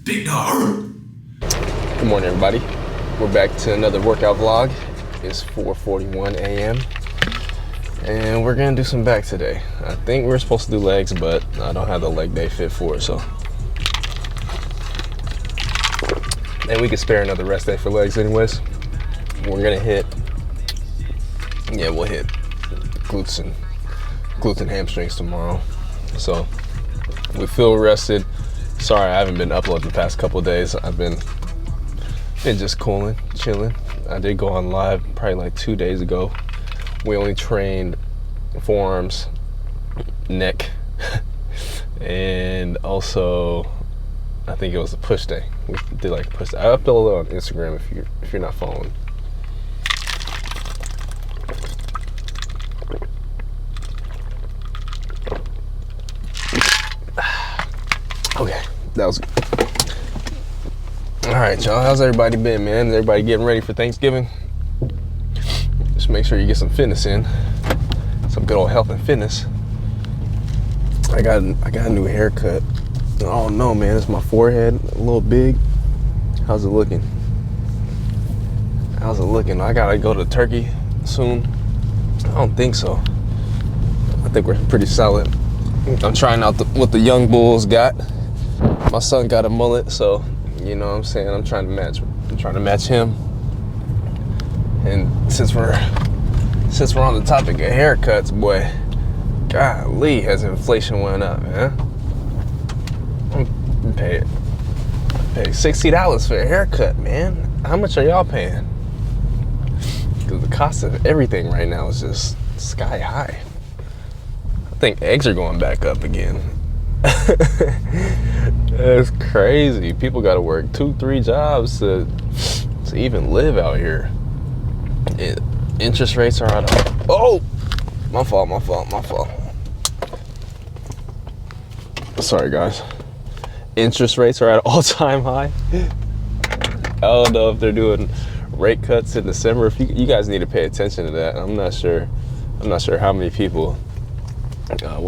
Big dog. Good morning, everybody. We're back to another workout vlog. It's 4:41 a.m. and we're gonna do some back today. I think we're supposed to do legs, but I don't have the leg day fit for it, so. And we could spare another rest day for legs anyways. We're gonna hit, we'll hit glutes and hamstrings tomorrow. So we feel rested. Sorry, I haven't been uploading the past couple of days. I've been just cooling, chilling. I did go on live probably like 2 days ago. We only trained forearms, neck, and also I think it was a push day. We did like a push day. I uploaded it on Instagram if you're not following. Okay, that was good. All right, y'all, how's everybody been, man? Is everybody getting ready for Thanksgiving? Just make sure you get some fitness in, some good old health and fitness. I got a new haircut. Oh no, man, it's my forehead a little big. How's it looking? How's it looking? I gotta go to Turkey soon. I don't think so. I think we're pretty solid. I'm trying out what the young bulls got. My son got a mullet, so you know what I'm saying, I'm trying to match him. And since we're on the topic of haircuts, boy, golly, has inflation went up, man. I'm paying $60 for a haircut, man. How much are y'all paying? Because the cost of everything right now is just sky high. I think eggs are going back up again. That's crazy. People got to work 2-3 jobs to even live out here. Interest rates are at my fault. Sorry, guys. Interest rates are at an all-time high. I don't know if they're doing rate cuts in December. If you guys need to pay attention to that. I'm not sure how many people are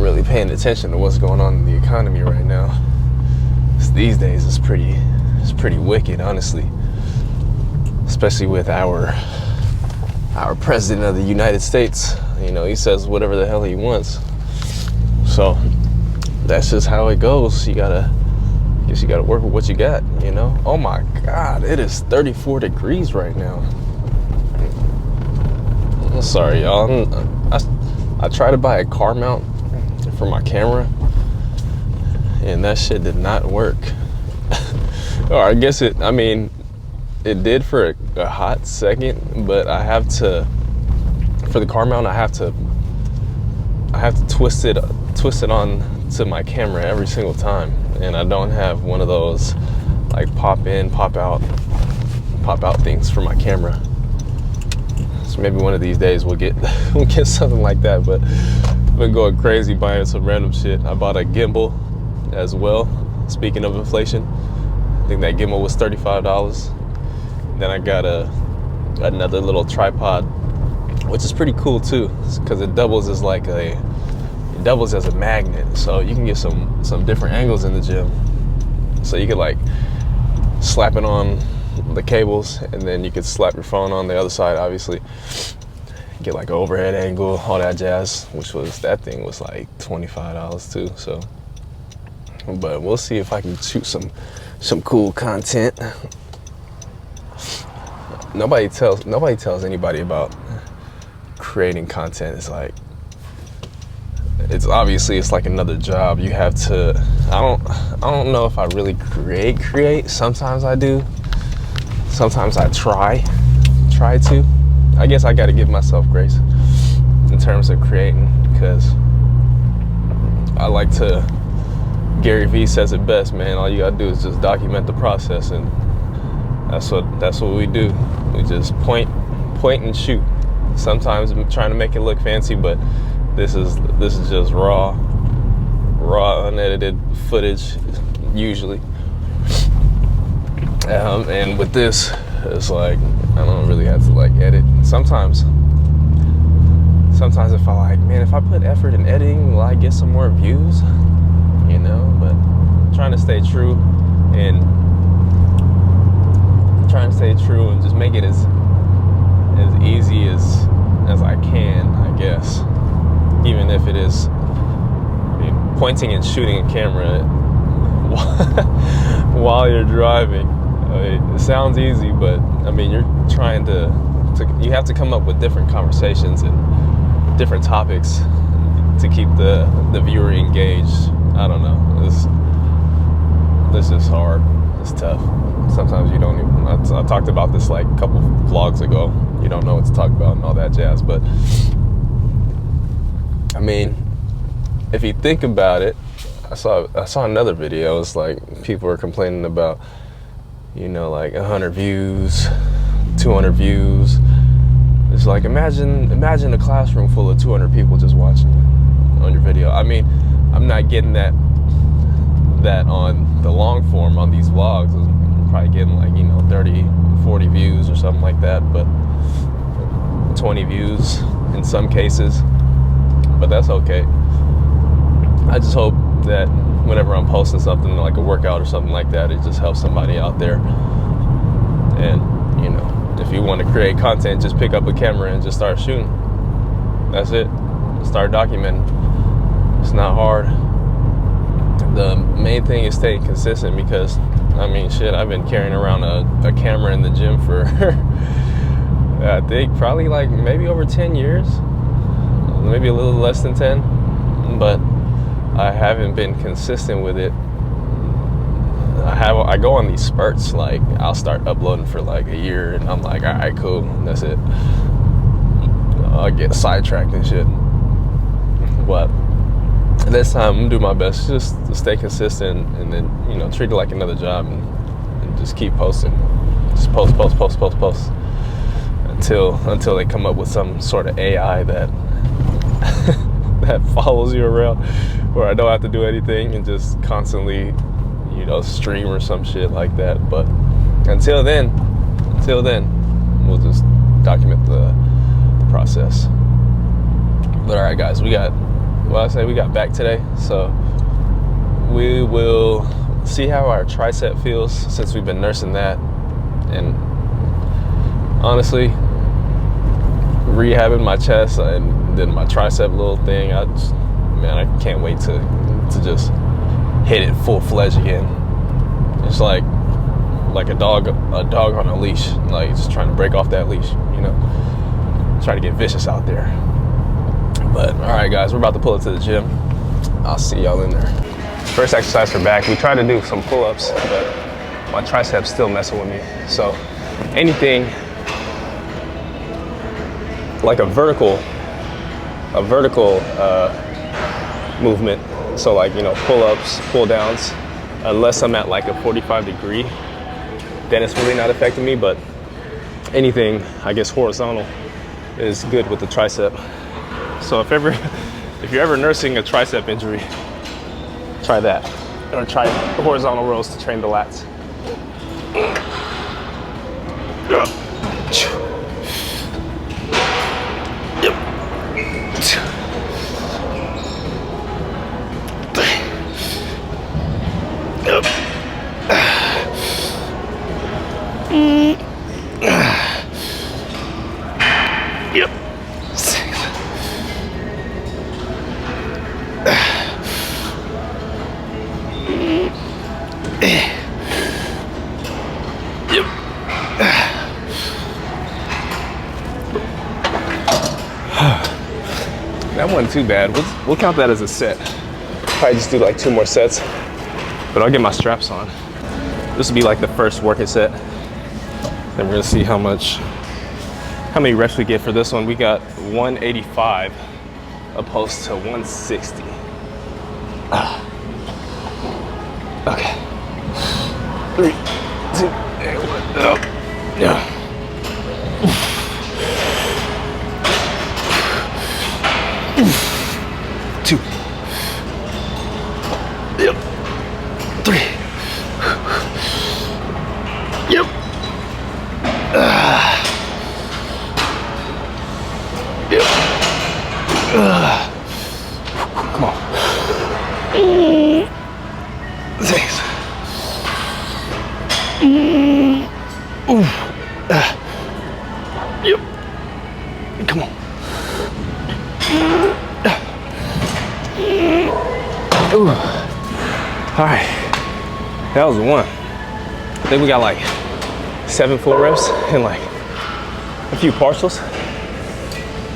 really paying attention to what's going on in the economy right now. These days it's pretty wicked, honestly. Especially with our president of the United States. You know, he says whatever the hell he wants. So that's just how it goes. You gotta work with what you got, you know? Oh my God, it is 34 degrees right now. I'm sorry, y'all. I tried to buy a car mount for my camera, and that shit did not work. Or I guess it did for a hot second, but for the car mount, I have to twist it on to my camera every single time, and I don't have one of those like pop in, pop out things for my camera. So maybe one of these days we'll get something like that, but I've been going crazy buying some random shit. I bought a gimbal as well. Speaking of inflation, I think that gimbal was $35. Then I got another little tripod, which is pretty cool too, because it doubles as a magnet. So you can get some different angles in the gym. So you could like slap it on the cables, and then you could slap your phone on the other side, obviously. Get like an overhead angle, all that jazz, that thing was like $25 too. So, but we'll see if I can shoot some cool content. Nobody tells anybody about creating content. It's obviously like another job. You have to, I don't know if I really create. Sometimes I do. Sometimes I try to. I guess I got to give myself grace in terms of creating, because I like to, Gary Vee says it best, man. All you got to do is just document the process, and that's what we do. We just point and shoot. Sometimes I'm trying to make it look fancy, but this is just raw unedited footage usually. And with this, it's like I don't really have to like edit. Sometimes if I put effort in editing, will I get some more views? You know, but I'm trying to stay true and just make it as easy as I can, I guess. Even if it is, I mean, pointing and shooting a camera while you're driving. It sounds easy, but I mean, you're trying to you have to come up with different conversations and different topics to keep the viewer engaged. I don't know. This is hard. It's tough. Sometimes you don't even. I talked about this like a couple vlogs ago. You don't know what to talk about and all that jazz. But I mean, if you think about it, I saw another video. It's like people were complaining about, you know, like 100 views, 200 views. It's like imagine a classroom full of 200 people just watching on your video. I mean, I'm not getting that on the long form on these vlogs. I'm probably getting like, you know, 30, 40 views or something like that, but 20 views in some cases. But that's okay. I just hope that whenever I'm posting something like a workout or something like that, it just helps somebody out there. And, you know, if you want to create content, just pick up a camera and just start shooting. That's it. Start documenting. It's not hard. The main thing is staying consistent, because, I mean, shit, I've been carrying around a camera in the gym for, I think, probably like maybe over 10 years. Maybe a little less than 10. But I haven't been consistent with it. I go on these spurts. Like, I'll start uploading for like a year and I'm like, all right, cool, that's it. I'll get sidetracked and shit. But this time I'm gonna do my best just to stay consistent, and then, you know, treat it like another job, and just keep posting. Just post until they come up with some sort of AI that that follows you around, where I don't have to do anything and just constantly, you know, stream or some shit like that. But until then, we'll just document the process. But all right, guys, we got back today, so we will see how our tricep feels since we've been nursing that. And honestly, rehabbing my chest and then my tricep little thing, I can't wait to just hit it full-fledged again. It's like a dog on a leash, like just trying to break off that leash, you know, try to get vicious out there. But all right, guys, we're about to pull it to the gym. I'll see y'all in there. First exercise for back, we tried to do some pull-ups, but my triceps still messing with me. So anything like a vertical movement, so like, you know, pull-ups, pull-downs, unless I'm at like a 45 degree, then it's really not affecting me. But anything, I guess, horizontal is good with the tricep. So if you're ever nursing a tricep injury, try that, or try horizontal rows to train the lats. That wasn't too bad. We'll count that as a set. Probably just do like 2 more sets, but I'll get my straps on. This will be like the first working set. Then we're gonna see how many reps we get for this one. We got 185 opposed to 160. Okay. 3, 2, and 1. Up. Yeah. 2. Yep. 3. Yep. Yep. Come on. 6. Yep. Come on. Ooh. All right, that was 1. I think we got like 7 full reps and like a few partials.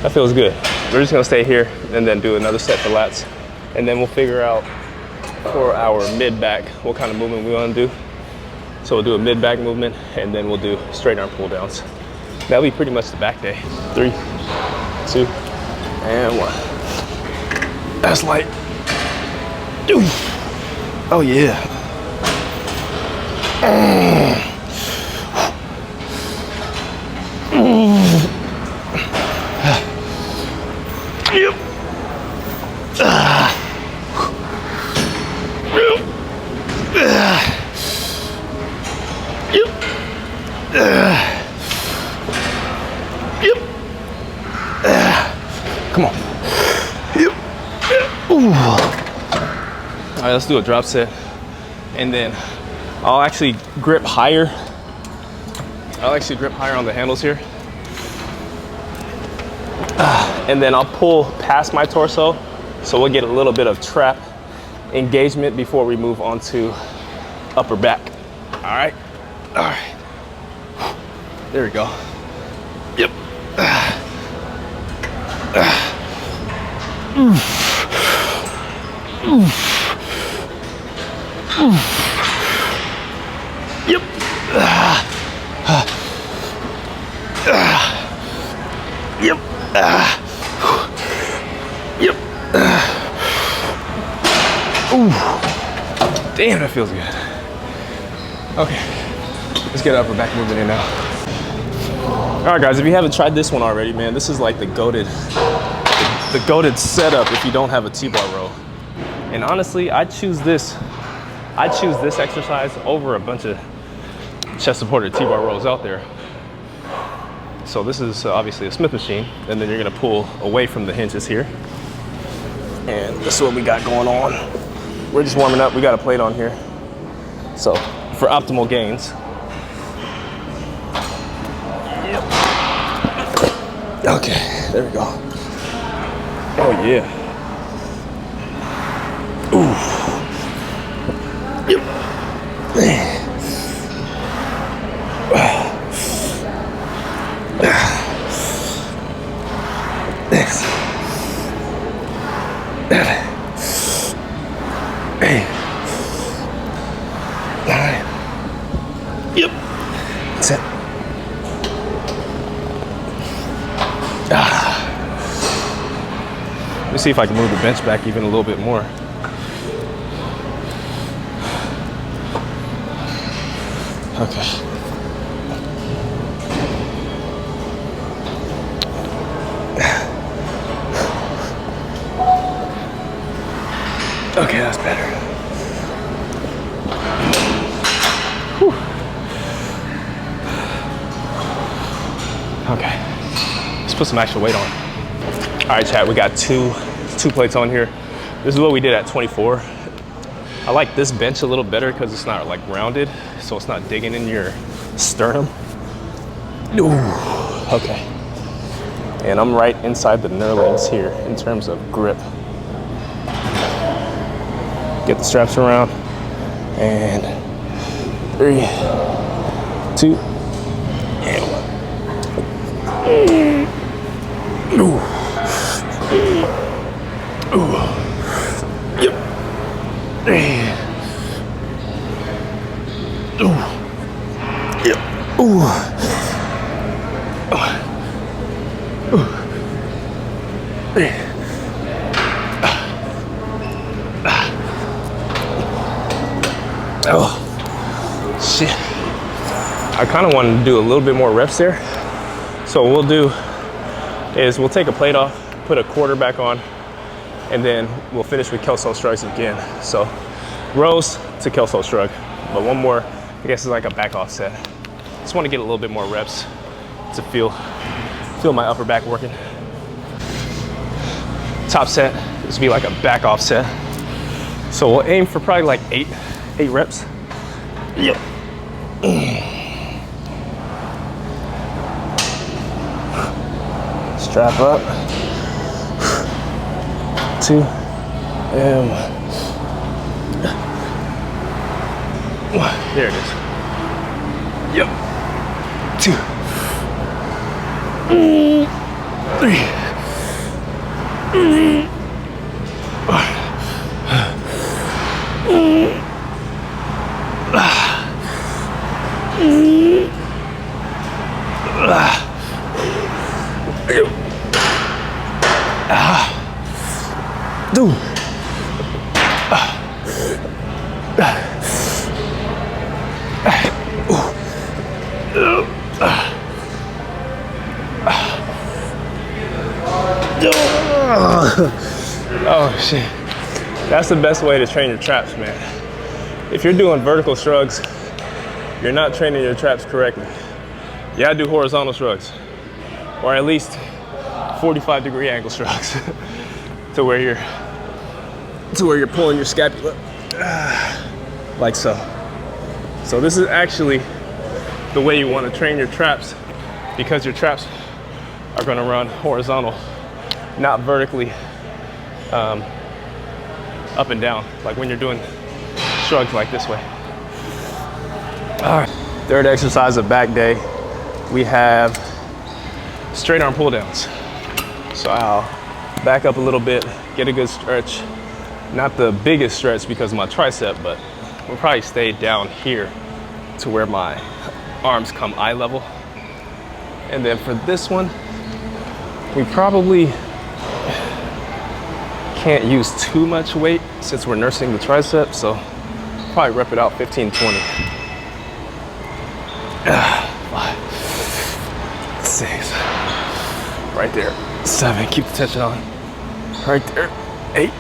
That feels good. We're just gonna stay here and then do another set for lats, and then we'll figure out for our mid back what kind of movement we want to do. So we'll do a mid back movement, and then we'll do straight arm pull downs. That'll be pretty much the back day. 3, 2, and 1. That's light. Oh yeah. Yep. Come on. Yep. Ooh. All right, let's do a drop set, and then I'll actually grip higher. I'll actually grip higher on the handles here. And then I'll pull past my torso, so we'll get a little bit of trap engagement before we move on to upper back. All right. All right. There we go. Yep. Yep. Yep. Yep. Ooh. Damn, that feels good. Okay. Let's get upper back movement in now. All right, guys, if you haven't tried this one already, man, this is like the goated setup if you don't have a T-bar row. And honestly, I choose this exercise over a bunch of chest supported T-bar rows out there. So this is obviously a Smith machine, and then you're gonna pull away from the hinges here. And this is what we got going on. We're just warming up. We got a plate on here. So for optimal gains. Yep. Okay, there we go. Oh yeah. Ooh. Yep. Next. Hey. 9. Yep. Set. Let me see if I can move the bench back even a little bit more. Okay. Okay, that's better. Whew. Okay, let's put some actual weight on. All right, chat, we got two plates on here. This is what we did at 24. I like this bench a little better because it's not like rounded, so it's not digging in your sternum. Ooh, okay. And I'm right inside the knurlings here in terms of grip. Get the straps around, and 3, 2, and 1. Ooh. Ooh. Yep. Ooh. Yep. Ooh. Ooh. Oh, shit. I kind of wanted to do a little bit more reps there. So what we'll do is we'll take a plate off, put a quarter back on, and then we'll finish with Kelso shrugs again. So rows to Kelso shrug, but one more, I guess it's like a back off set. Just want to get a little bit more reps to feel my upper back working. Top set, this will be like a back off set. So we'll aim for probably like 8 8 reps. Yep. Strap up. 2 and 1. There it is. Yep. 2, 3, 2. Oh shit. That's the best way to train your traps, man. If you're doing vertical shrugs, you're not training your traps correctly. You gotta do horizontal shrugs, or at least 45-degree angle shrugs to where you're pulling your scapula like so. So this is actually the way you want to train your traps, because your traps are going to run horizontal, not vertically up and down, like when you're doing shrugs like this way. All right, third exercise of back day, we have straight arm pull downs. So I'll back up a little bit, get a good stretch. Not the biggest stretch because of my tricep, but we'll probably stay down here to where my arms come eye level. And then for this one, we probably can't use too much weight since we're nursing the tricep, so probably rep it out 15, 20. 5, 6, right there. 7, keep the tension on. Right there. 8,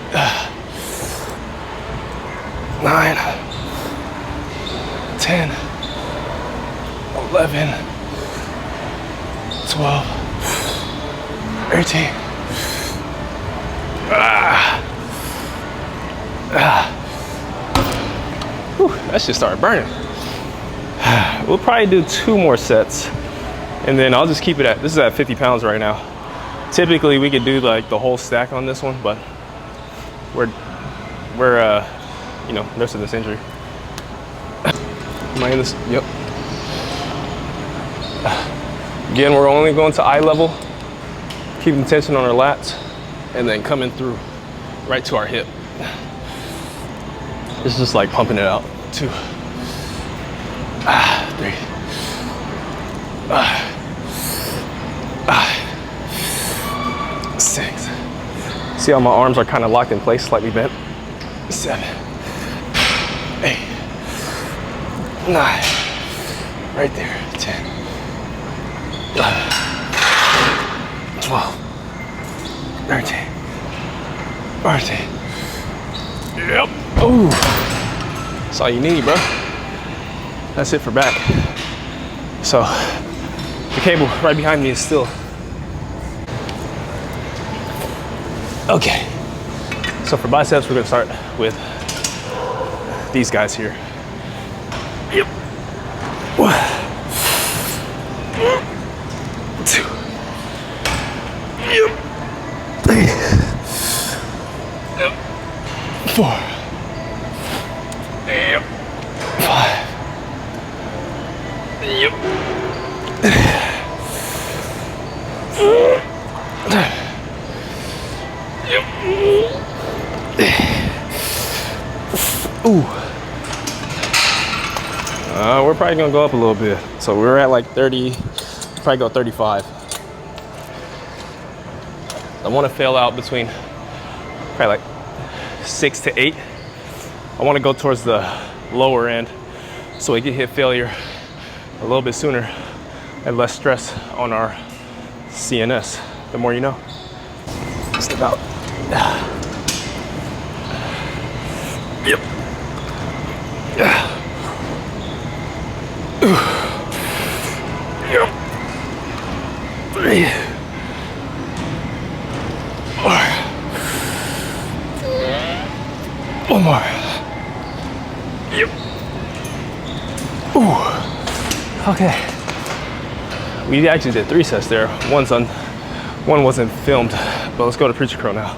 9, 10, 11, 12, 13. Whew, that shit started burning. We'll probably do 2 more sets, and then I'll just keep it at, this is at 50 pounds right now. Typically we could do like the whole stack on this one, but we're you know, nursing this injury. Am I in this? Yep. Again, we're only going to eye level, keeping tension on our lats, and then coming through right to our hip. It's just like pumping it out. 2, 3, 6. See how my arms are kind of locked in place, slightly bent. 7, 8, 9, right there. 10, 11, 12, 13, 14. Yep. Ooh. That's all you need, bro. That's it for back. So the cable right behind me is still. Okay. So for biceps, we're gonna start with these guys here. Yep. 1, 2. Yep. 3. Yep. 4. Yep. 5. Yep. Yep. Ooh. We're probably gonna go up a little bit. So we're at like 30, probably go 35. I wanna fail out between probably like 6 to 8. I wanna go towards the lower end so we can hit failure a little bit sooner and less stress on our CNS. The more you know. Just about. Yep. Yep. 3, 4. 1 more. Yep. Ooh. Okay. We actually did 3 sets there. One wasn't filmed, but let's go to Preacher Crow now.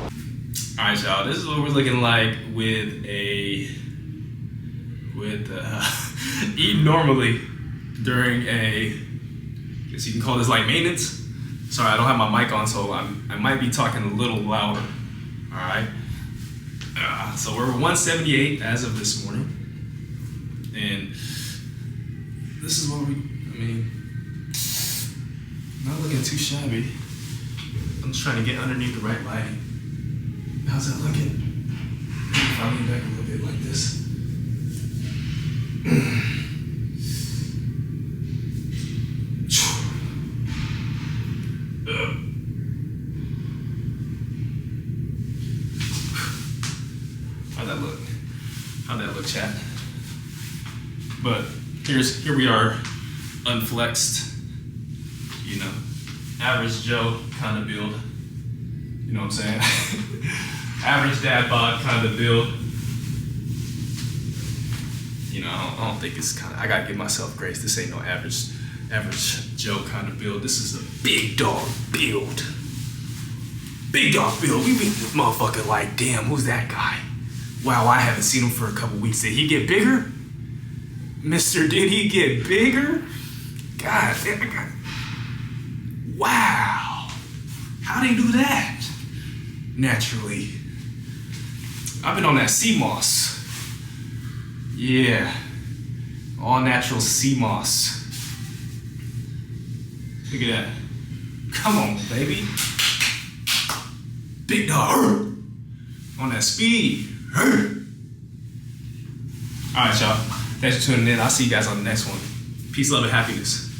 All right, y'all. This is what we're looking like with eating normally during a, I guess you can call this like maintenance. Sorry, I don't have my mic on, so I might be talking a little louder. All right. So we're 178 as of this morning, and this is what not looking too shabby. I'm just trying to get underneath the right lighting. How's that looking? Maybe if I lean back a little bit like this. How'd that look, chat? But here we are, unflexed, you know, average Joe kind of build. You know what I'm saying? Average dad bod kind of build. You know, I don't think it's kind of, I gotta give myself grace. This ain't no average Joe kind of build. This is a big dog build. Big dog build. We beat this motherfucker like, damn, who's that guy? Wow, I haven't seen him for a couple weeks. Did he get bigger? Mister, did he get bigger? God damn. Wow. How'd he do that? Naturally. I've been on that sea moss. Yeah. All natural sea moss. Look at that. Come on, baby. Big dog. On that speed. All right, y'all. Thanks for tuning in. I'll see you guys on the next one. Peace, love, and happiness.